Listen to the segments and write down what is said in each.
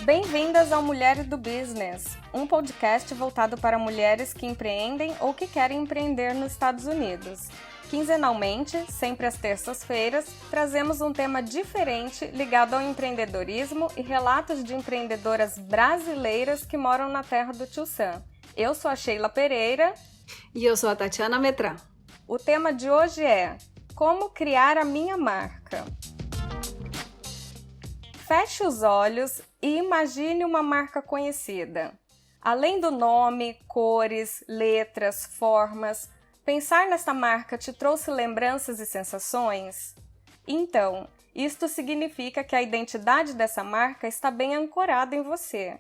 Bem-vindas ao Mulheres do Business, um podcast voltado para mulheres que empreendem ou que querem empreender nos Estados Unidos. Quinzenalmente, sempre às terças-feiras, trazemos um tema diferente ligado ao empreendedorismo e relatos de empreendedoras brasileiras que moram na terra do Tio Sam. Eu sou a Sheila Pereira. E eu sou a Tatiana Metrá. O tema de hoje é Como criar a minha marca. Feche os olhos e imagine uma marca conhecida. Além do nome, cores, letras, formas, pensar nessa marca te trouxe lembranças e sensações? Então, isto significa que a identidade dessa marca está bem ancorada em você.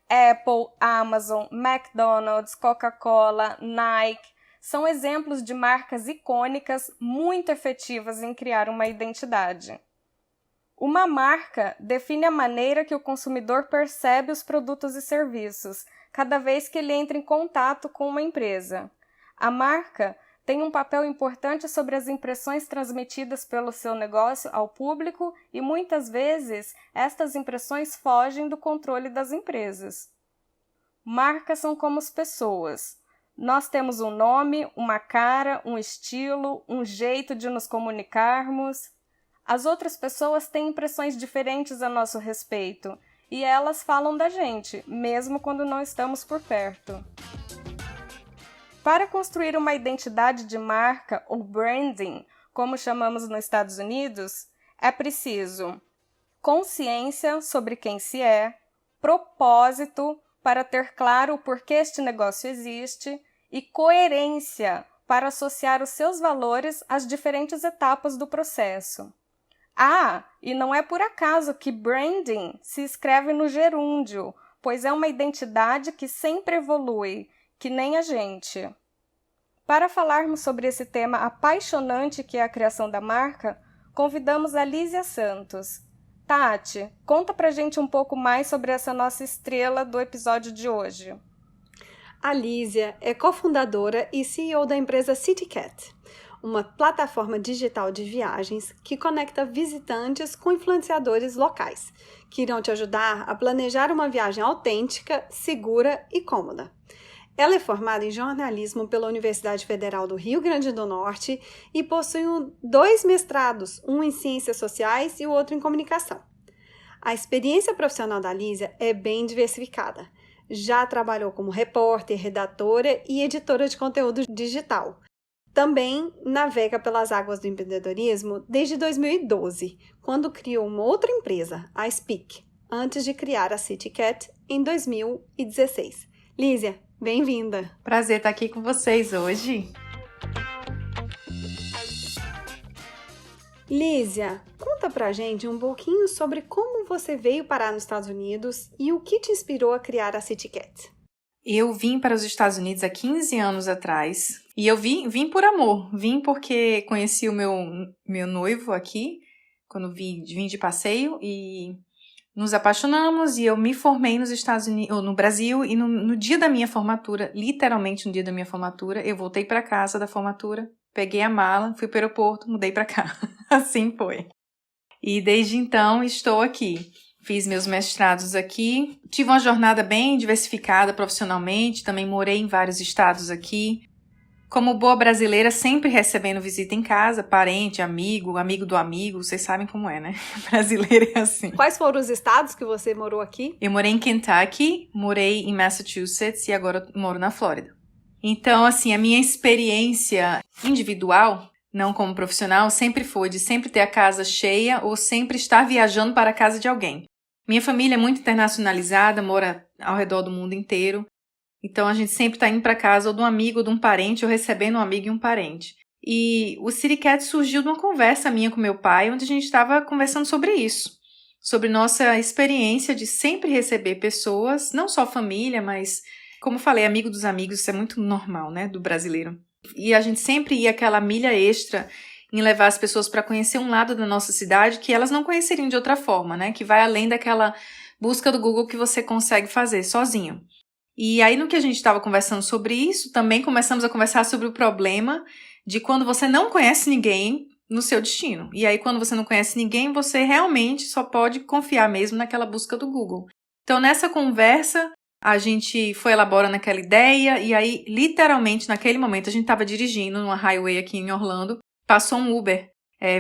Apple, Amazon, McDonald's, Coca-Cola, Nike são exemplos de marcas icônicas muito efetivas em criar uma identidade. Uma marca define a maneira que o consumidor percebe os produtos e serviços, cada vez que ele entra em contato com uma empresa. A marca tem um papel importante sobre as impressões transmitidas pelo seu negócio ao público e muitas vezes estas impressões fogem do controle das empresas. Marcas são como as pessoas. Nós temos um nome, uma cara, um estilo, um jeito de nos comunicarmos. As outras pessoas têm impressões diferentes a nosso respeito e elas falam da gente, mesmo quando não estamos por perto. Para construir uma identidade de marca, ou branding, como chamamos nos Estados Unidos, é preciso consciência sobre quem se é, propósito para ter claro o porquê este negócio existe e coerência para associar os seus valores às diferentes etapas do processo. E não é por acaso que branding se escreve no gerúndio, pois é uma identidade que sempre evolui, que nem a gente. Para falarmos sobre esse tema apaixonante que é a criação da marca, convidamos a Lísia Santos. Tati, conta pra gente um pouco mais sobre essa nossa estrela do episódio de hoje. A Lísia é cofundadora e CEO da empresa CityCat, uma plataforma digital de viagens que conecta visitantes com influenciadores locais, que irão te ajudar a planejar uma viagem autêntica, segura e cômoda. Ela é formada em jornalismo pela Universidade Federal do Rio Grande do Norte e possui 2 mestrados, um em ciências sociais e o outro em comunicação. A experiência profissional da Lísia é bem diversificada. Já trabalhou como repórter, redatora e editora de conteúdo digital. Também navega pelas águas do empreendedorismo desde 2012, quando criou uma outra empresa, a Speak, antes de criar a CityCat em 2016. Lísia, bem-vinda! Prazer estar aqui com vocês hoje. Lísia, conta pra gente um pouquinho sobre como você veio parar nos Estados Unidos e o que te inspirou a criar a CityCat. Eu vim para os Estados Unidos há 15 anos atrás e eu vim por amor. Vim porque conheci o meu noivo aqui, quando vim de passeio e nos apaixonamos e eu me formei nos Estados Unidos, no Brasil e no dia da minha formatura, literalmente no dia da minha formatura, eu voltei para casa da formatura, peguei a mala, fui para o aeroporto, mudei para cá. Assim foi. E desde então estou aqui. Fiz meus mestrados aqui, tive uma jornada bem diversificada profissionalmente, também morei em vários estados aqui. Como boa brasileira, sempre recebendo visita em casa, parente, amigo do amigo, vocês sabem como é, né? Brasileira é assim. Quais foram os estados que você morou aqui? Eu morei em Kentucky, morei em Massachusetts e agora eu moro na Flórida. Então, assim, a minha experiência individual, não como profissional, sempre foi de sempre ter a casa cheia ou sempre estar viajando para a casa de alguém. Minha família é muito internacionalizada, mora ao redor do mundo inteiro. Então, a gente sempre está indo para casa ou de um amigo ou de um parente, ou recebendo um amigo e um parente. E o CityCat surgiu de uma conversa minha com meu pai, onde a gente estava conversando sobre isso. Sobre nossa experiência de sempre receber pessoas, não só família, mas, como eu falei, amigo dos amigos, isso é muito normal, né, do brasileiro. E a gente sempre ia aquela milha extra em levar as pessoas para conhecer um lado da nossa cidade que elas não conheceriam de outra forma, né? Que vai além daquela busca do Google que você consegue fazer sozinho. E aí, no que a gente estava conversando sobre isso, também começamos a conversar sobre o problema de quando você não conhece ninguém no seu destino. E aí, quando você não conhece ninguém, você realmente só pode confiar mesmo naquela busca do Google. Então, nessa conversa, a gente foi elaborando aquela ideia e aí, literalmente, naquele momento, a gente estava dirigindo numa highway aqui em Orlando, passou um Uber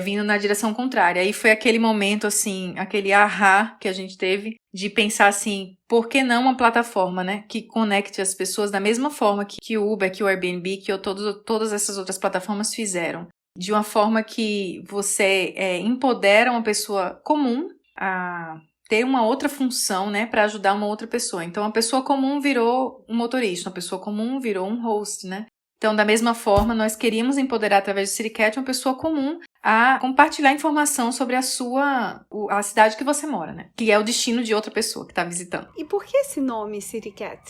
vindo na direção contrária. Aí foi aquele momento, assim, aquele ahá que a gente teve de pensar assim, por que não uma plataforma, né, que conecte as pessoas da mesma forma que o Uber, que o Airbnb, que todas essas outras plataformas fizeram. De uma forma que você empodera uma pessoa comum a ter uma outra função, né, para ajudar uma outra pessoa. Então, uma pessoa comum virou um motorista, uma pessoa comum virou um host, né? Então, da mesma forma, nós queríamos empoderar através do CityCat uma pessoa comum a compartilhar informação sobre a cidade que você mora, né? Que é o destino de outra pessoa que está visitando. E por que esse nome CityCat?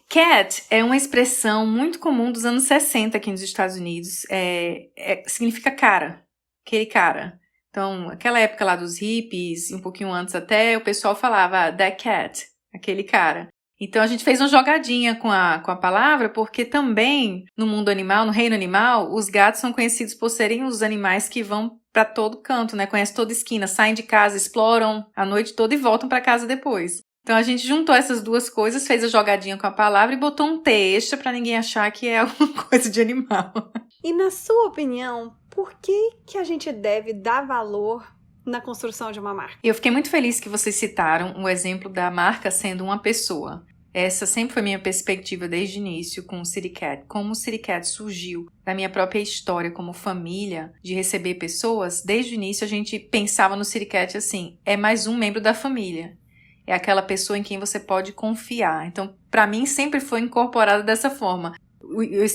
Cat é uma expressão muito comum dos anos 60 aqui nos Estados Unidos. Significa cara, aquele cara. Então, aquela época lá dos hippies, um pouquinho antes até, o pessoal falava that cat, aquele cara. Então, a gente fez uma jogadinha com a palavra, porque também no mundo animal, no reino animal, os gatos são conhecidos por serem os animais que vão para todo canto, né? Conhecem toda esquina, saem de casa, exploram a noite toda e voltam para casa depois. Então, a gente juntou essas duas coisas, fez a jogadinha com a palavra e botou um T extra para ninguém achar que é alguma coisa de animal. E na sua opinião, por que a gente deve dar valor na construção de uma marca? Eu fiquei muito feliz que vocês citaram o exemplo da marca sendo uma pessoa. Essa sempre foi minha perspectiva desde o início com o CityCat. Como o CityCat surgiu da minha própria história como família, de receber pessoas, desde o início a gente pensava no CityCat assim, é mais um membro da família. É aquela pessoa em quem você pode confiar. Então, para mim, sempre foi incorporado dessa forma.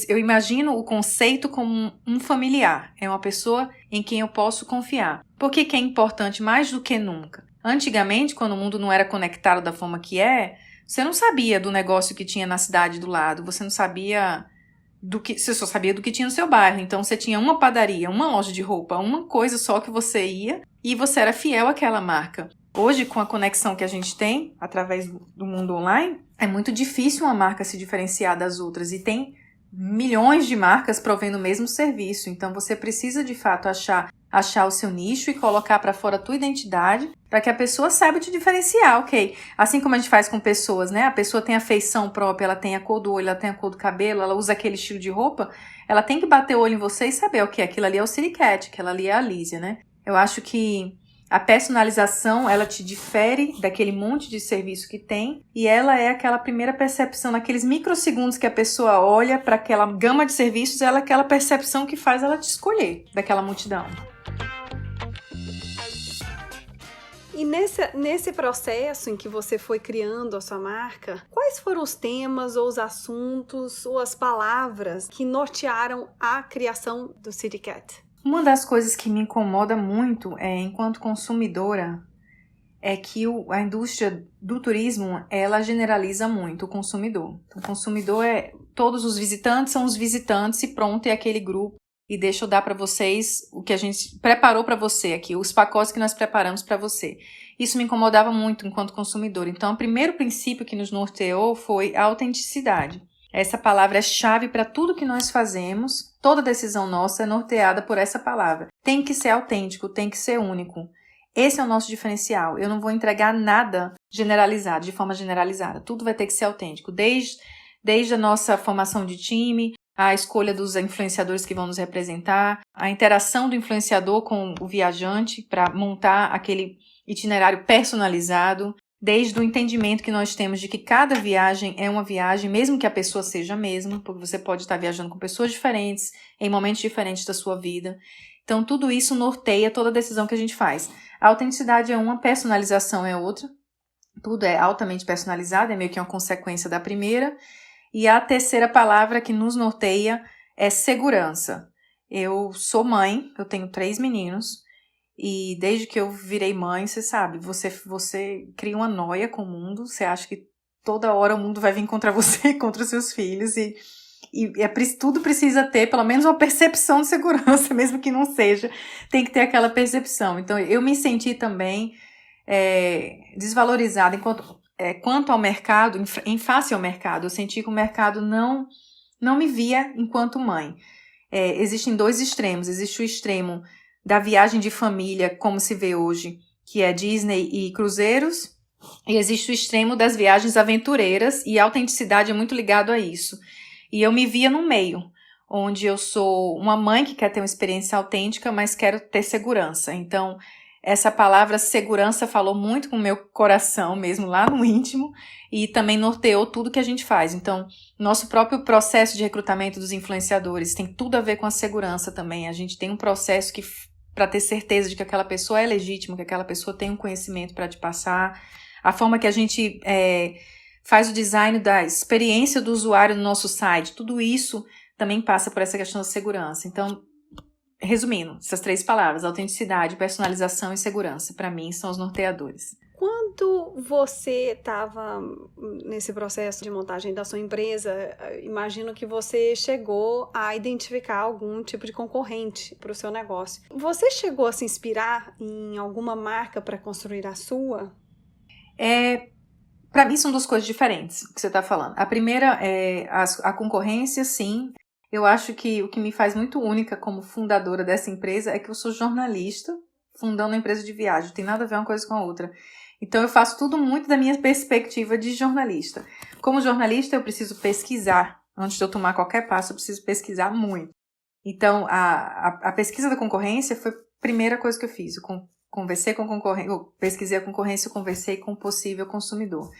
Eu imagino o conceito como um familiar. É uma pessoa em quem eu posso confiar. Por que é importante mais do que nunca? Antigamente, quando o mundo não era conectado da forma que você não sabia do negócio que tinha na cidade do lado. Você não sabia você só sabia do que tinha no seu bairro. Então, você tinha uma padaria, uma loja de roupa, uma coisa só que você ia e você era fiel àquela marca. Hoje, com a conexão que a gente tem através do mundo online, é muito difícil uma marca se diferenciar das outras e tem milhões de marcas provendo o mesmo serviço. Então, você precisa, de fato, achar o seu nicho e colocar para fora a tua identidade para que a pessoa saiba te diferenciar, ok? Assim como a gente faz com pessoas, né? A pessoa tem a feição própria, ela tem a cor do olho, ela tem a cor do cabelo, ela usa aquele estilo de roupa, ela tem que bater o olho em você e saber, ok, aquilo ali é o CityCat, aquela ali é a Lísia, né? Eu acho que a personalização, ela te difere daquele monte de serviço que tem e ela é aquela primeira percepção, naqueles microsegundos que a pessoa olha para aquela gama de serviços, ela é aquela percepção que faz ela te escolher daquela multidão. E nesse processo em que você foi criando a sua marca, quais foram os temas ou os assuntos ou as palavras que nortearam a criação do CityCat? Uma das coisas que me incomoda muito, enquanto consumidora, é que a indústria do turismo, ela generaliza muito o consumidor. Então, o consumidor todos os visitantes são os visitantes e pronto, é aquele grupo. E deixa eu dar para vocês o que a gente preparou para você aqui, os pacotes que nós preparamos para você. Isso me incomodava muito enquanto consumidor. Então, o primeiro princípio que nos norteou foi a autenticidade. Essa palavra é chave para tudo que nós fazemos, toda decisão nossa é norteada por essa palavra. Tem que ser autêntico, tem que ser único. Esse é o nosso diferencial. Eu não vou entregar nada generalizado, de forma generalizada. Tudo vai ter que ser autêntico, desde a nossa formação de time, a escolha dos influenciadores que vão nos representar, a interação do influenciador com o viajante para montar aquele itinerário personalizado, desde o entendimento que nós temos de que cada viagem é uma viagem, mesmo que a pessoa seja a mesma, porque você pode estar viajando com pessoas diferentes, em momentos diferentes da sua vida. Então, tudo isso norteia toda a decisão que a gente faz. A autenticidade é uma, personalização é outra. Tudo é altamente personalizado, é meio que uma consequência da primeira. E a terceira palavra que nos norteia é segurança. Eu sou mãe, eu tenho 3 meninos, e desde que eu virei mãe, você sabe, você cria uma noia com o mundo, você acha que toda hora o mundo vai vir contra você, contra os seus filhos, tudo precisa ter pelo menos uma percepção de segurança, mesmo que não seja, tem que ter aquela percepção. Então, eu me senti também desvalorizada quanto ao mercado, em face ao mercado. Eu senti que o mercado não me via enquanto mãe. Existem 2 extremos. Existe o extremo da viagem de família, como se vê hoje, que é Disney e cruzeiros, E existe o extremo das viagens aventureiras, e a autenticidade é muito ligado a isso. E eu me via no meio, onde eu sou uma mãe que quer ter uma experiência autêntica, mas quero ter segurança. Então, essa palavra segurança falou muito com o meu coração mesmo, lá no íntimo, e também norteou tudo que a gente faz. Então, nosso próprio processo de recrutamento dos influenciadores tem tudo a ver com a segurança também. A gente tem um processo que, para ter certeza de que aquela pessoa é legítima, que aquela pessoa tem um conhecimento para te passar, a forma que a gente faz o design da experiência do usuário no nosso site, tudo isso também passa por essa questão da segurança. Então, resumindo, essas 3 palavras, autenticidade, personalização e segurança, para mim, são os norteadores. Quando você estava nesse processo de montagem da sua empresa, imagino que você chegou a identificar algum tipo de concorrente para o seu negócio. Você chegou a se inspirar em alguma marca para construir a sua? Para mim, são 2 coisas diferentes que você está falando. A primeira é a concorrência, sim. Eu acho que o que me faz muito única como fundadora dessa empresa é que eu sou jornalista, fundando uma empresa de viagem. Não tem nada a ver uma coisa com a outra. Então, eu faço tudo muito da minha perspectiva de jornalista. Como jornalista, eu preciso pesquisar. Antes de eu tomar qualquer passo, eu preciso pesquisar muito. Então, a pesquisa da concorrência foi a primeira coisa que eu fiz. Eu conversei com a concorrência, eu pesquisei a concorrência, eu conversei com o possível consumidor.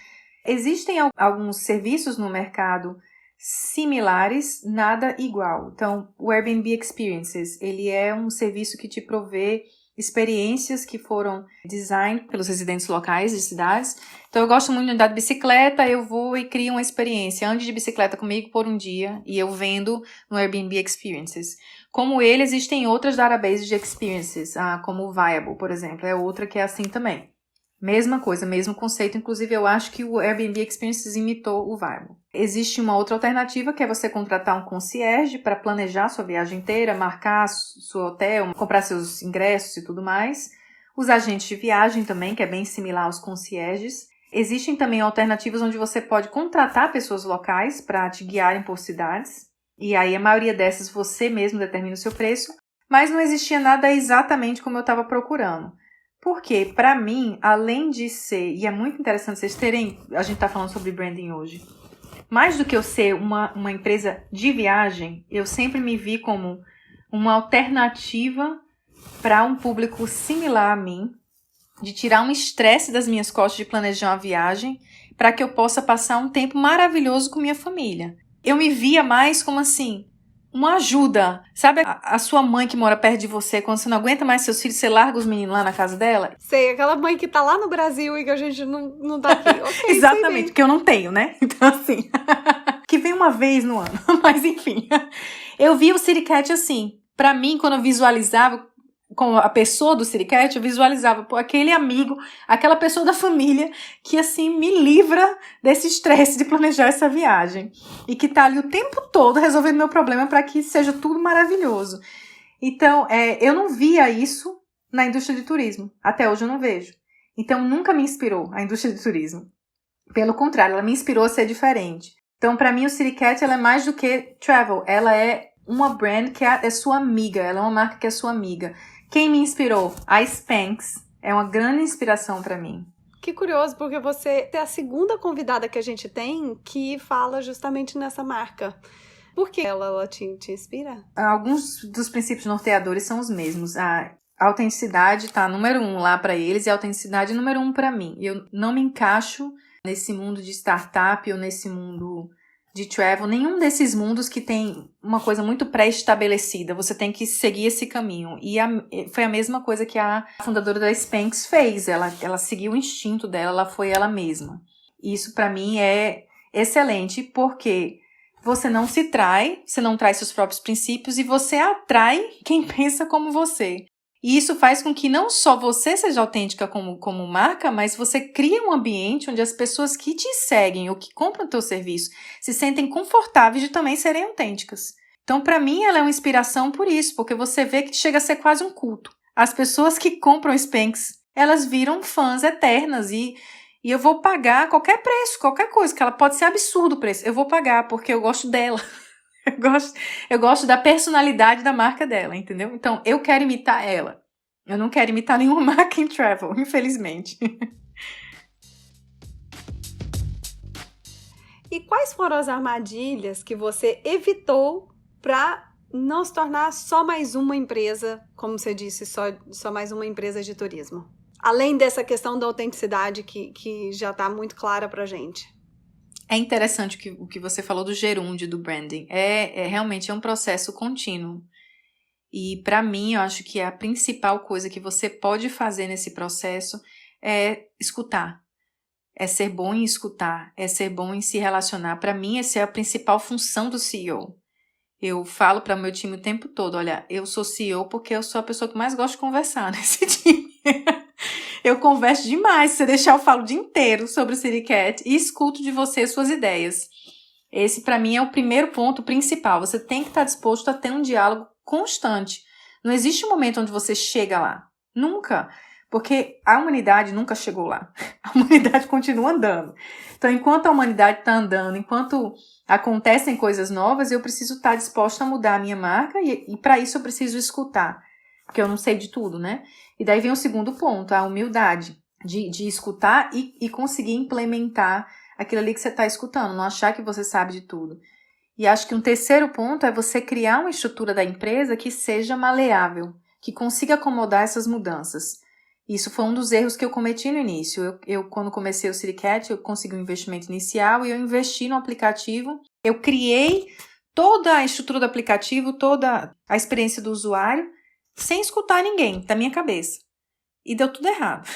Existem alguns serviços no mercado similares, nada igual. Então, o Airbnb Experiences, ele é um serviço que te provê experiências que foram design pelos residentes locais de cidades. Então, eu gosto muito de andar de bicicleta, eu vou e crio uma experiência. Ande de bicicleta comigo por um dia e eu vendo no Airbnb Experiences. Como ele, existem outras databases de experiences, como o Viable, por exemplo, é outra que é assim também. Mesma coisa, mesmo conceito, inclusive eu acho que o Airbnb Experiences imitou o Viable. Existe uma outra alternativa que é você contratar um concierge para planejar sua viagem inteira, marcar seu hotel, comprar seus ingressos e tudo mais. Os agentes de viagem também, que é bem similar aos concierges. Existem também alternativas onde você pode contratar pessoas locais para te guiarem por cidades. E aí a maioria dessas você mesmo determina o seu preço. Mas não existia nada exatamente como eu estava procurando. Porque, para mim, além de ser, e é muito interessante vocês terem, a gente está falando sobre branding hoje, mais do que eu ser uma empresa de viagem, eu sempre me vi como uma alternativa para um público similar a mim, de tirar um estresse das minhas costas de planejar uma viagem, para que eu possa passar um tempo maravilhoso com minha família. Eu me via mais como assim, uma ajuda. Sabe a sua mãe que mora perto de você, quando você não aguenta mais seus filhos, você larga os meninos lá na casa dela? Sei, aquela mãe que tá lá no Brasil e que a gente não tá aqui. Okay, exatamente, porque eu não tenho, né? Então, assim, que vem uma vez no ano. Mas, enfim, eu via o CityCat assim. Pra mim, quando eu visualizava com a pessoa do CityCat, eu visualizava aquele amigo, aquela pessoa da família que, assim, me livra desse estresse de planejar essa viagem. E que tá ali o tempo todo resolvendo meu problema para que seja tudo maravilhoso. Então, eu não via isso na indústria de turismo. Até hoje eu não vejo. Então, nunca me inspirou a indústria de turismo. Pelo contrário, ela me inspirou a ser diferente. Então, para mim, o CityCat, ela é mais do que travel. Ela é uma brand que é sua amiga. Ela é uma marca que é sua amiga. Quem me inspirou? A Spanx. É uma grande inspiração para mim. Que curioso, porque você é a segunda convidada que a gente tem que fala justamente nessa marca. Por que ela te inspira? Alguns dos princípios norteadores são os mesmos. A autenticidade tá número 1 lá para eles e a autenticidade número 1 para mim. Eu não me encaixo nesse mundo de startup ou nesse mundo de travel, nenhum desses mundos que tem uma coisa muito pré-estabelecida, você tem que seguir esse caminho. E foi a mesma coisa que a fundadora da Spanx fez, ela seguiu o instinto dela, ela foi ela mesma. Isso para mim é excelente, porque você não se trai, você não traz seus próprios princípios e você atrai quem pensa como você. E isso faz com que não só você seja autêntica como marca, mas você cria um ambiente onde as pessoas que te seguem ou que compram o teu serviço se sentem confortáveis de também serem autênticas. Então, para mim, ela é uma inspiração por isso, porque você vê que chega a ser quase um culto. As pessoas que compram Spanx, elas viram fãs eternas e eu vou pagar qualquer preço, qualquer coisa, que ela pode ser absurdo o preço. Eu vou pagar porque eu gosto dela. Eu gosto da personalidade da marca dela, entendeu? Então, eu quero imitar ela. Eu não quero imitar nenhuma marca em travel, infelizmente. E quais foram as armadilhas que você evitou para não se tornar só mais uma empresa, como você disse, só mais uma empresa de turismo? Além dessa questão da autenticidade que já está muito clara para a gente. É interessante o que você falou do gerúndio, do branding. Realmente um processo contínuo. E para mim, eu acho que a principal coisa que você pode fazer nesse processo é escutar. É ser bom em escutar, é ser bom em se relacionar. Para mim, essa é a principal função do CEO. Eu falo para o meu time o tempo todo, olha, eu sou CEO porque eu sou a pessoa que mais gosta de conversar nesse time. Eu converso demais, se você deixar eu falo o dia inteiro sobre o CityCat e escuto de você suas ideias. Esse, para mim, é o primeiro ponto principal. Você tem que estar disposto a ter um diálogo constante. Não existe um momento onde você chega lá. Nunca. Porque a humanidade nunca chegou lá. A humanidade continua andando. Então, enquanto a humanidade está andando, enquanto acontecem coisas novas, eu preciso estar disposta a mudar a minha marca e para isso eu preciso escutar. Porque eu não sei de tudo, né? E daí vem o segundo ponto, a humildade de escutar e conseguir implementar aquilo ali que você está escutando, não achar que você sabe de tudo. E acho que um terceiro ponto é você criar uma estrutura da empresa que seja maleável, que consiga acomodar essas mudanças. Isso foi um dos erros que eu cometi no início. Eu quando comecei o CityCat, eu consegui um investimento inicial e eu investi no aplicativo. Eu criei toda a estrutura do aplicativo, toda a experiência do usuário, sem escutar ninguém, da minha cabeça. E deu tudo errado.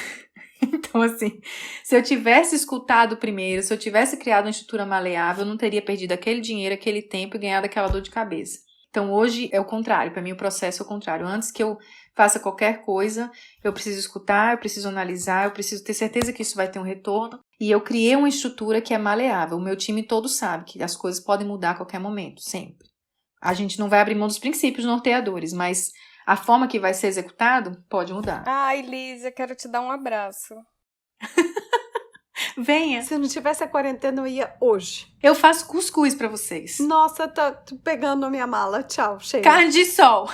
Então, assim, se eu tivesse escutado primeiro, se eu tivesse criado uma estrutura maleável, eu não teria perdido aquele dinheiro, aquele tempo e ganhado aquela dor de cabeça. Então, hoje é o contrário. Para mim, o processo é o contrário. Antes que eu faça qualquer coisa, eu preciso escutar, eu preciso analisar, eu preciso ter certeza que isso vai ter um retorno. E eu criei uma estrutura que é maleável. O meu time todo sabe que as coisas podem mudar a qualquer momento, sempre. A gente não vai abrir mão dos princípios norteadores, mas a forma que vai ser executado pode mudar. Ai, Lísia, quero te dar um abraço. Venha. Se não tivesse a quarentena, eu ia hoje. Eu faço cuscuz pra vocês. Nossa, tô pegando a minha mala. Tchau, chega. Carne de sol.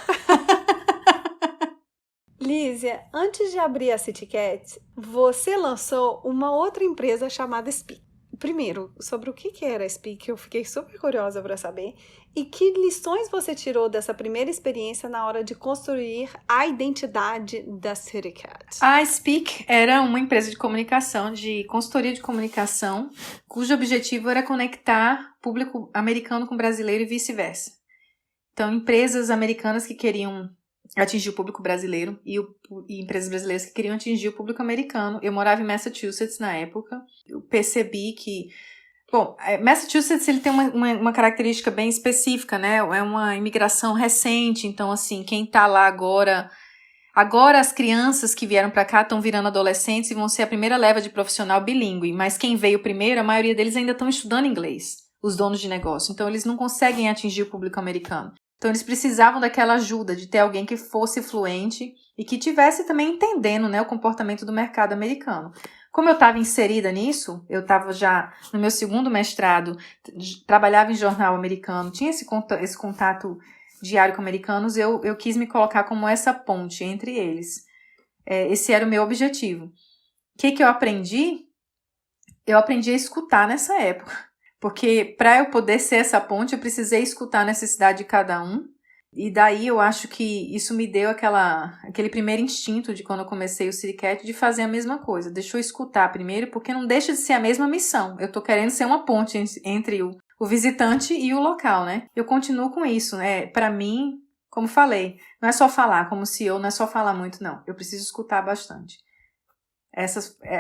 Lísia, antes de abrir a CityCat, você lançou uma outra empresa chamada Speak. Primeiro, sobre o que era a Speak, eu fiquei super curiosa para saber. E que lições você tirou dessa primeira experiência na hora de construir a identidade da CityCat? A Speak era uma empresa de comunicação, de consultoria de comunicação, cujo objetivo era conectar público americano com brasileiro e vice-versa. Então, empresas americanas que queriam atingir o público brasileiro e empresas brasileiras que queriam atingir o público americano. Eu morava em Massachusetts na época. Eu percebi que... Bom, Massachusetts ele tem uma característica bem específica, né? É uma imigração recente, então, assim, quem tá lá agora... Agora as crianças que vieram para cá estão virando adolescentes e vão ser a primeira leva de profissional bilíngue, mas quem veio primeiro, a maioria deles ainda estão estudando inglês, os donos de negócio. Então, eles não conseguem atingir o público americano. Então, eles precisavam daquela ajuda, de ter alguém que fosse fluente e que tivesse também entendendo, né, o comportamento do mercado americano. Como eu estava inserida nisso, eu estava já no meu segundo mestrado, trabalhava em jornal americano, tinha esse contato diário com americanos, eu quis me colocar como essa ponte entre eles. Esse era o meu objetivo. O que eu aprendi? Eu aprendi a escutar nessa época. Porque para eu poder ser essa ponte, eu precisei escutar a necessidade de cada um. E daí eu acho que isso me deu aquele primeiro instinto de quando eu comecei o CityCat de fazer a mesma coisa. Deixa eu escutar primeiro, porque não deixa de ser a mesma missão. Eu tô querendo ser uma ponte entre o visitante e o local, né? Eu continuo com isso, né? Para mim, como falei, não é só falar, como CEO, não é só falar muito, não. Eu preciso escutar bastante.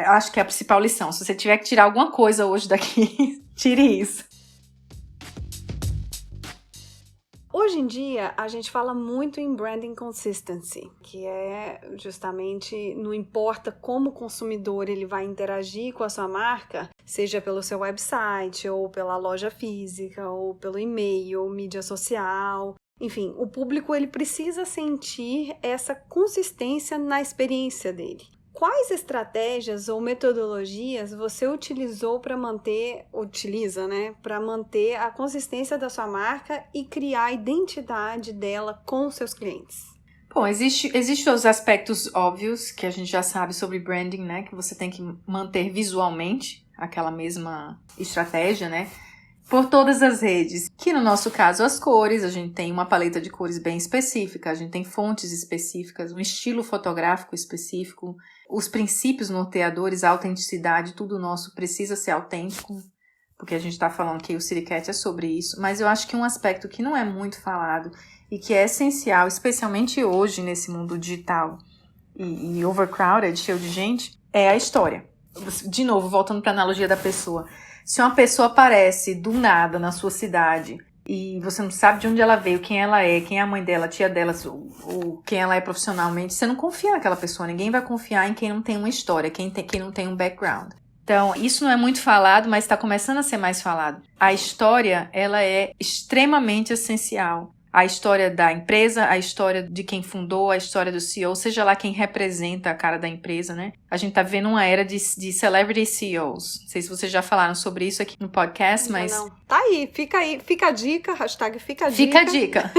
Acho que é a principal lição. Se você tiver que tirar alguma coisa hoje daqui, tire isso. Hoje em dia, a gente fala muito em branding consistency, que é justamente, não importa como o consumidor ele vai interagir com a sua marca, seja pelo seu website, ou pela loja física, ou pelo e-mail, mídia social. Enfim, o público ele precisa sentir essa consistência na experiência dele. Quais estratégias ou metodologias você utiliza, né, para manter a consistência da sua marca e criar a identidade dela com seus clientes? Bom, existem os aspectos óbvios que a gente já sabe sobre branding, né, que você tem que manter visualmente aquela mesma estratégia, né? por todas as redes. Que no nosso caso, as cores, a gente tem uma paleta de cores bem específica, a gente tem fontes específicas, um estilo fotográfico específico, os princípios norteadores, a autenticidade, tudo nosso precisa ser autêntico, porque a gente está falando que o CityCat é sobre isso, mas eu acho que um aspecto que não é muito falado e que é essencial, especialmente hoje nesse mundo digital e overcrowded, cheio de gente, é a história. De novo, voltando para a analogia da pessoa. Se uma pessoa aparece do nada na sua cidade e você não sabe de onde ela veio, quem ela é, quem é a mãe dela, a tia dela, ou quem ela é profissionalmente, você não confia naquela pessoa. Ninguém vai confiar em quem não tem uma história, quem não tem um background. Então, isso não é muito falado, mas está começando a ser mais falado. A história, ela é extremamente essencial. A história da empresa, a história de quem fundou, a história do CEO, seja lá quem representa a cara da empresa, né? A gente tá vivendo uma era de celebrity CEOs. Não sei se vocês já falaram sobre isso aqui no podcast, mas... Não. Tá aí, fica a dica, hashtag fica a dica. Fica a dica.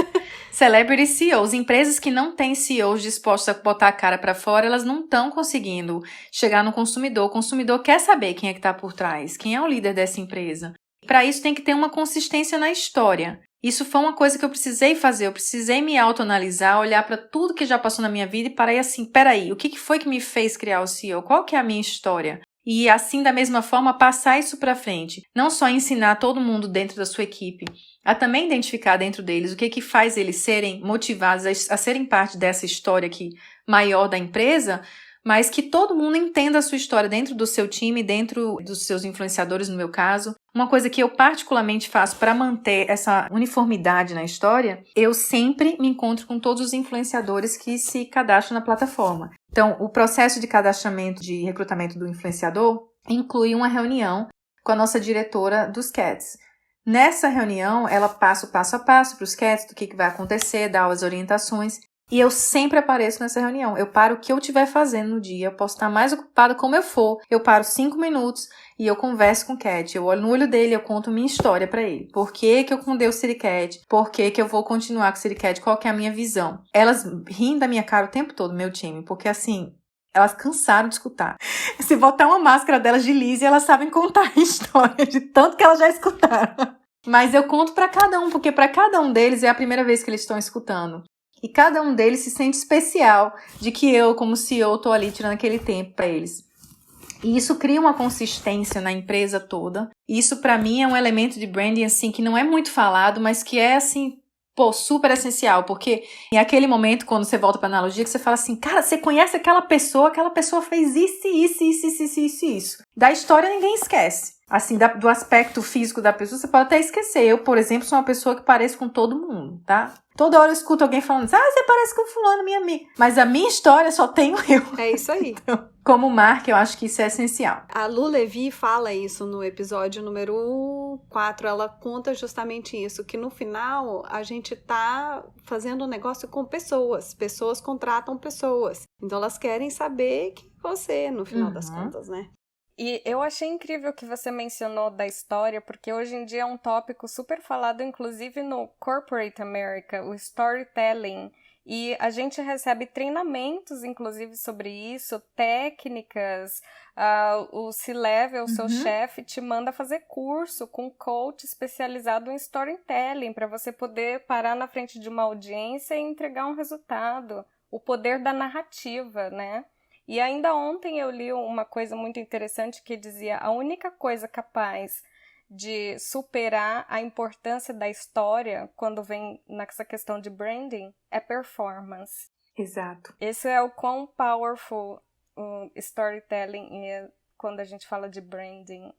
Celebrity CEOs, empresas que não têm CEOs dispostos a botar a cara pra fora, elas não estão conseguindo chegar no consumidor. O consumidor quer saber quem é que tá por trás, quem é o líder dessa empresa. Para isso tem que ter uma consistência na história. Isso foi uma coisa que eu precisei fazer, eu precisei me autoanalisar, olhar para tudo que já passou na minha vida e parar e assim, peraí, o que foi que me fez criar o CEO? Qual que é a minha história? E assim, da mesma forma, passar isso para frente. Não só ensinar todo mundo dentro da sua equipe, a também identificar dentro deles o que faz eles serem motivados a serem parte dessa história aqui maior da empresa, mas que todo mundo entenda a sua história dentro do seu time, dentro dos seus influenciadores, no meu caso. Uma coisa que eu particularmente faço para manter essa uniformidade na história, eu sempre me encontro com todos os influenciadores que se cadastram na plataforma. Então, o processo de cadastramento, de recrutamento do influenciador, inclui uma reunião com a nossa diretora dos Cats. Nessa reunião, ela passa o passo a passo para os Cats, do que vai acontecer, dá as orientações. E eu sempre apareço nessa reunião. Eu paro o que eu estiver fazendo no dia. Eu posso estar mais ocupada como eu for. Eu paro 5 minutos e eu converso com o Cat. Eu olho no olho dele e eu conto minha história pra ele. Por que eu fundei o CityCat? Por que eu vou continuar com o CityCat? Qual que é a minha visão? Elas riem da minha cara o tempo todo, meu time. Porque assim, elas cansaram de escutar. Se botar uma máscara delas de Lizzie, elas sabem contar a história de tanto que elas já escutaram. Mas eu conto pra cada um, porque pra cada um deles é a primeira vez que eles estão escutando. E cada um deles se sente especial de que eu, como CEO, estou ali tirando aquele tempo para eles. E isso cria uma consistência na empresa toda. E isso, para mim, é um elemento de branding, assim, que não é muito falado, mas que é, assim, super essencial. Porque em aquele momento, quando você volta para a analogia, que você fala assim, cara, você conhece aquela pessoa fez isso. Da história, ninguém esquece. Assim, do aspecto físico da pessoa, você pode até esquecer. Eu, por exemplo, sou uma pessoa que pareço com todo mundo, tá? Toda hora eu escuto alguém falando, você parece com fulano, minha amiga. Mas a minha história só tenho eu. É isso aí. Então, como marca, eu acho que isso é essencial. A Lu Levy fala isso no episódio número 4. Ela conta justamente isso, que no final a gente tá fazendo um negócio com pessoas. Pessoas contratam pessoas. Então elas querem saber que você, no final das contas, né? E eu achei incrível que você mencionou da história, porque hoje em dia é um tópico super falado, inclusive no Corporate America, o storytelling. E a gente recebe treinamentos, inclusive, sobre isso, técnicas. O C-Level, o seu chefe, te manda fazer curso com coach especializado em storytelling, para você poder parar na frente de uma audiência e entregar um resultado. O poder da narrativa, né? E ainda ontem eu li uma coisa muito interessante que dizia: a única coisa capaz de superar a importância da história quando vem nessa questão de branding é performance. Exato. Esse é o quão powerful o storytelling é quando a gente fala de branding.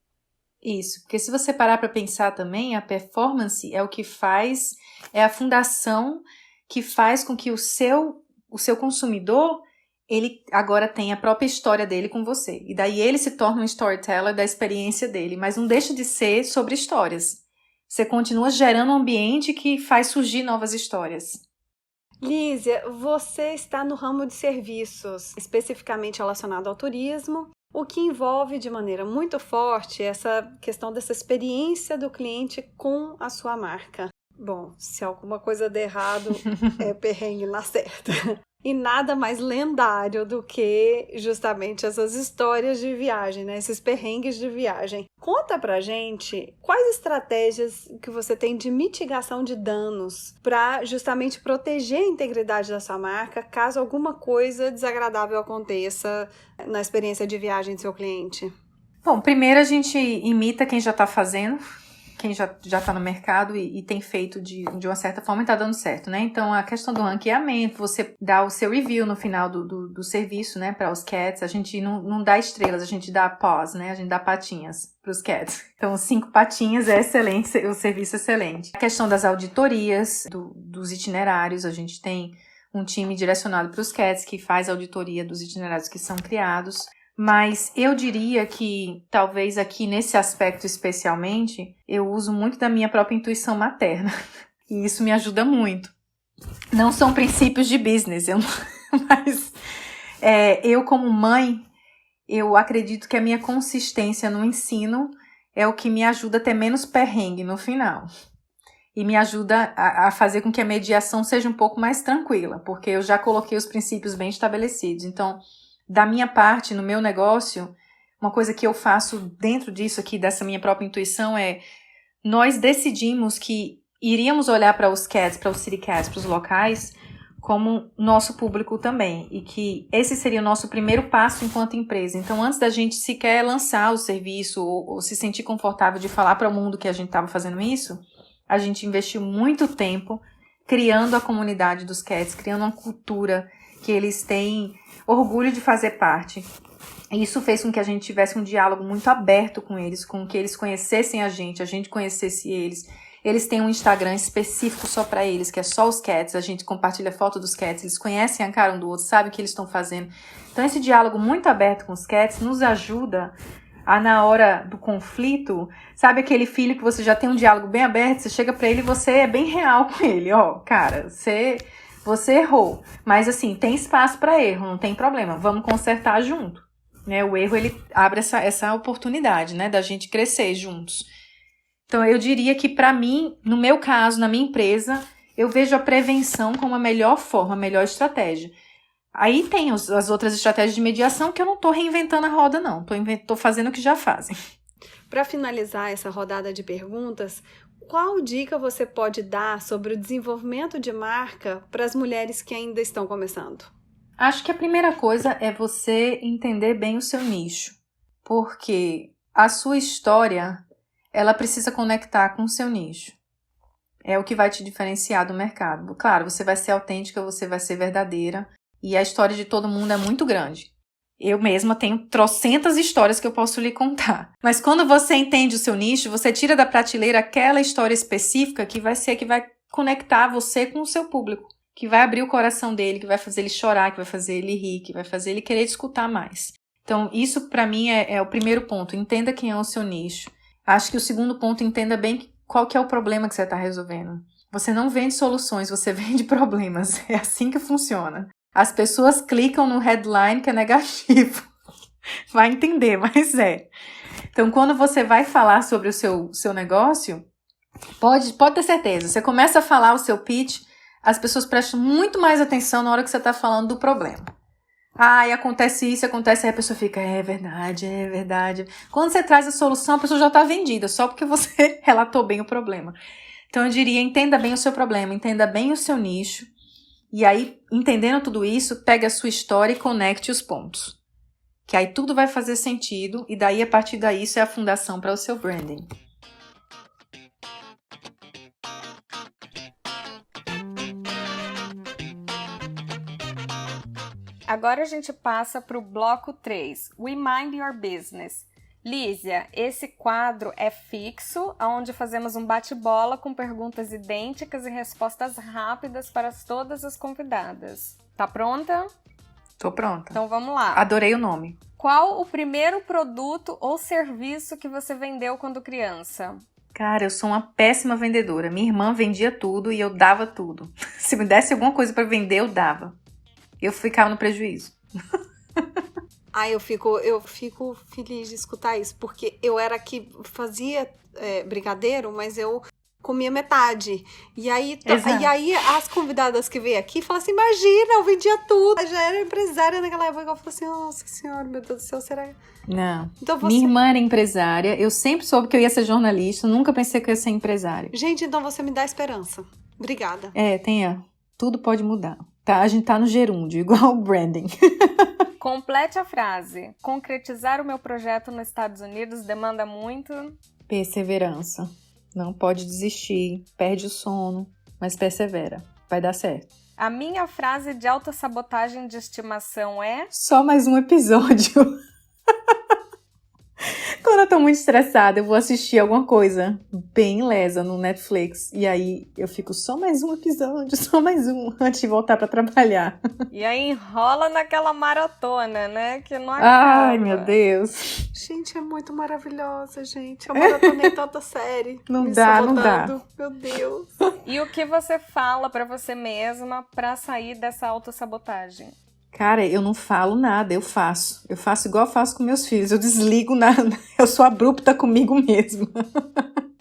Isso, porque se você parar para pensar também, a performance é o que faz, é a fundação que faz com que o seu consumidor, ele agora tem a própria história dele com você. E daí ele se torna um storyteller da experiência dele, mas não deixa de ser sobre histórias. Você continua gerando um ambiente que faz surgir novas histórias. Lízia, você está no ramo de serviços, especificamente relacionado ao turismo, o que envolve de maneira muito forte essa questão dessa experiência do cliente com a sua marca. Bom, se alguma coisa der errado, é perrengue na certa. E nada mais lendário do que justamente essas histórias de viagem, né? Esses perrengues de viagem. Conta pra gente quais estratégias que você tem de mitigação de danos para justamente proteger a integridade da sua marca caso alguma coisa desagradável aconteça na experiência de viagem do seu cliente. Bom, primeiro a gente imita quem já está fazendo, quem já está no mercado e tem feito de uma certa forma e está dando certo, né? Então, a questão do ranqueamento, você dá o seu review no final do serviço, né? Para os cats, a gente não dá estrelas, a gente dá paws, né? A gente dá patinhas para os cats. Então, 5 patinhas é excelente, o serviço é excelente. A questão das auditorias, dos itinerários, a gente tem um time direcionado para os cats que faz auditoria dos itinerários que são criados. Mas eu diria que, talvez aqui nesse aspecto especialmente, eu uso muito da minha própria intuição materna. E isso me ajuda muito. Não são princípios de business, mas eu como mãe, eu acredito que a minha consistência no ensino é o que me ajuda a ter menos perrengue no final. E me ajuda a fazer com que a mediação seja um pouco mais tranquila, porque eu já coloquei os princípios bem estabelecidos. Então, da minha parte, no meu negócio, uma coisa que eu faço dentro disso aqui, dessa minha própria intuição, nós decidimos que iríamos olhar para os cats, para os city cats, para os locais, como nosso público também. E que esse seria o nosso primeiro passo enquanto empresa. Então, antes da gente sequer lançar o serviço ou se sentir confortável de falar para o mundo que a gente estava fazendo isso, a gente investiu muito tempo criando a comunidade dos cats, criando uma cultura que eles têm orgulho de fazer parte. E isso fez com que a gente tivesse um diálogo muito aberto com eles, com que eles conhecessem a gente conhecesse eles. Eles têm um Instagram específico só para eles, que é só os cats, a gente compartilha foto dos cats, eles conhecem a cara um do outro, sabem o que eles estão fazendo. Então esse diálogo muito aberto com os cats nos ajuda a, na hora do conflito, sabe aquele filho que você já tem um diálogo bem aberto, você chega para ele e você é bem real com ele, cara, você errou, mas assim, tem espaço para erro, não tem problema, vamos consertar junto, né? O erro, ele abre essa oportunidade, né, da gente crescer juntos. Então, eu diria que para mim, no meu caso, na minha empresa, eu vejo a prevenção como a melhor forma, a melhor estratégia. Aí tem as outras estratégias de mediação que eu não estou reinventando a roda, não, estou fazendo o que já fazem. Para finalizar essa rodada de perguntas, qual dica você pode dar sobre o desenvolvimento de marca para as mulheres que ainda estão começando? Acho que a primeira coisa é você entender bem o seu nicho, porque a sua história, ela precisa conectar com o seu nicho. É o que vai te diferenciar do mercado. Claro, você vai ser autêntica, você vai ser verdadeira, e a história de todo mundo é muito grande. Eu mesma tenho trocentas histórias que eu posso lhe contar. Mas quando você entende o seu nicho, você tira da prateleira aquela história específica que vai ser que vai conectar você com o seu público, que vai abrir o coração dele, que vai fazer ele chorar, que vai fazer ele rir, que vai fazer ele querer escutar mais. Então, isso para mim é o primeiro ponto. Entenda quem é o seu nicho. Acho que o segundo ponto, entenda bem qual que é o problema que você está resolvendo. Você não vende soluções, você vende problemas. É assim que funciona. As pessoas clicam no headline que é negativo. Vai entender, mas é. Então, quando você vai falar sobre o seu negócio, pode ter certeza. Você começa a falar o seu pitch, as pessoas prestam muito mais atenção na hora que você está falando do problema. E acontece isso, acontece, aí a pessoa fica, é verdade, é verdade. Quando você traz a solução, a pessoa já está vendida, só porque você relatou bem o problema. Então, eu diria, entenda bem o seu problema, entenda bem o seu nicho. E aí, entendendo tudo isso, pegue a sua história e conecte os pontos. Que aí tudo vai fazer sentido e daí, a partir daí, isso é a fundação para o seu branding. Agora a gente passa para o bloco 3, We Mind Your Business. Lísia, esse quadro é fixo, onde fazemos um bate-bola com perguntas idênticas e respostas rápidas para todas as convidadas. Tá pronta? Tô pronta. Então vamos lá. Adorei o nome. Qual o primeiro produto ou serviço que você vendeu quando criança? Cara, eu sou uma péssima vendedora. Minha irmã vendia tudo e eu dava tudo. Se me desse alguma coisa para vender, eu dava. Eu ficava no prejuízo. Eu fico feliz de escutar isso, porque eu era que fazia brigadeiro, mas eu comia metade. E aí, Exato. e aí as convidadas que veio aqui falam assim, imagina, eu vendia tudo. Eu já era empresária naquela época. Eu falei assim, nossa senhora, meu Deus do céu, será? Não. Então você... Minha irmã era empresária. Eu sempre soube que eu ia ser jornalista. Nunca pensei que eu ia ser empresária. Gente, então você me dá esperança. Obrigada. Tudo pode mudar. Tá? A gente tá no gerúndio, igual o branding. Complete a frase. Concretizar o meu projeto nos Estados Unidos demanda muito... Perseverança. Não pode desistir. Perde o sono, mas persevera. Vai dar certo. A minha frase de autossabotagem de estimação é... Só mais um episódio. Quando eu tô muito estressada, eu vou assistir alguma coisa bem lesa no Netflix. E aí eu fico só mais um episódio, só mais um, antes de voltar pra trabalhar. E aí enrola naquela maratona, né? Que não acaba. Ai, meu Deus. Gente, é muito maravilhosa, gente. Eu maratonei tanta série. Não me dá, não sabotando. Meu Deus. E o que você fala pra você mesma pra sair dessa autossabotagem? Cara, eu não falo nada, eu faço. Eu faço igual eu faço com meus filhos. Eu desligo nada. Eu sou abrupta comigo mesma.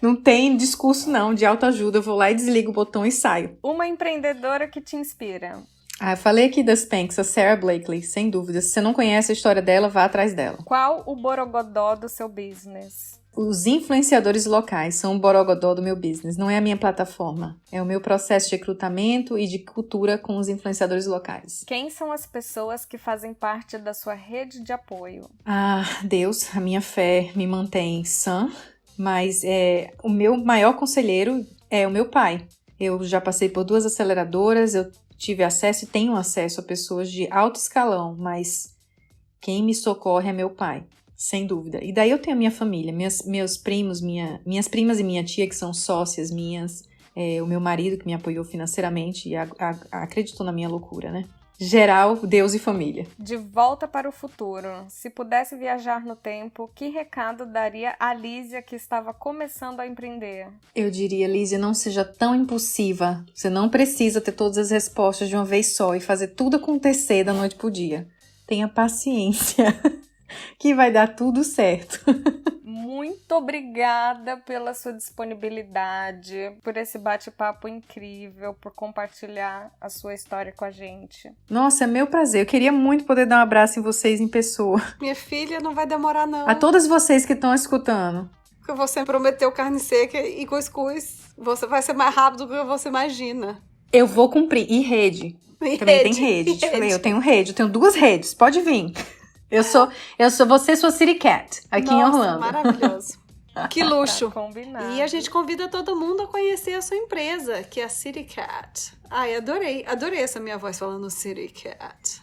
Não tem discurso, não, de autoajuda. Eu vou lá e desligo o botão e saio. Uma empreendedora que te inspira. Eu falei aqui da Spanx, a Sarah Blakely, sem dúvida. Se você não conhece a história dela, vá atrás dela. Qual o borogodó do seu business? Os influenciadores locais são o borogodó do meu business. Não é a minha plataforma. É o meu processo de recrutamento e de cultura com os influenciadores locais. Quem são as pessoas que fazem parte da sua rede de apoio? Deus, a minha fé me mantém sã, mas o meu maior conselheiro é o meu pai. Eu já passei por 2 aceleradoras, eu tive acesso e tenho acesso a pessoas de alto escalão, mas quem me socorre é meu pai, sem dúvida. E daí eu tenho a minha família, meus primos, minhas primas e minha tia, que são sócias minhas, o meu marido, que me apoiou financeiramente e acreditou na minha loucura, né? Geral, Deus e família. De volta para o futuro. Se pudesse viajar no tempo, que recado daria a Lísia que estava começando a empreender? Eu diria, Lísia, não seja tão impulsiva. Você não precisa ter todas as respostas de uma vez só e fazer tudo acontecer da noite pro dia. Tenha paciência, que vai dar tudo certo. Muito obrigada pela sua disponibilidade, por esse bate-papo incrível, por compartilhar a sua história com a gente. Nossa, é meu prazer. Eu queria muito poder dar um abraço em vocês em pessoa. Minha filha, não vai demorar, não. A todas vocês que estão escutando. Porque você prometeu carne seca e cuscuz. Você vai ser mais rápido do que você imagina. Eu vou cumprir. E rede. Também tem rede. Te falei, eu tenho rede. Eu tenho 2 redes. Pode vir. Você sua City Cat, aqui em Orlando. Maravilhoso. Que luxo. Tá combinado. E a gente convida todo mundo a conhecer a sua empresa, que é a City Cat. Ai, adorei essa minha voz falando City Cat.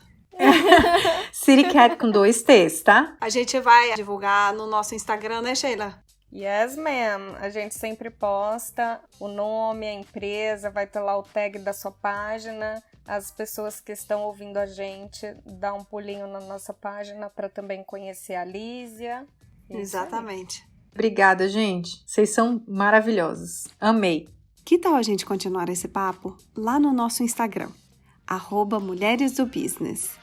City Cat com 2 T's, tá? A gente vai divulgar no nosso Instagram, né, Sheila? Yes, ma'am. A gente sempre posta o nome, a empresa, vai ter lá o tag da sua página. As pessoas que estão ouvindo a gente, dá um pulinho na nossa página para também conhecer a Lísia. Exatamente. Obrigada, gente. Vocês são maravilhosos. Amei. Que tal a gente continuar esse papo lá no nosso Instagram, @Mulheres do Business.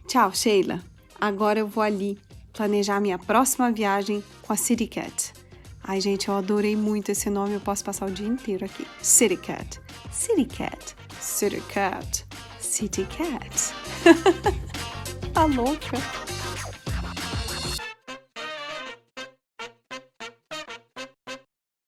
Tchau, Sheila. Agora eu vou ali planejar minha próxima viagem com a City Cat. Ai, gente, eu adorei muito esse nome, eu posso passar o dia inteiro aqui. City Cat. City Cat. City Cat. City Cat. Tá louca?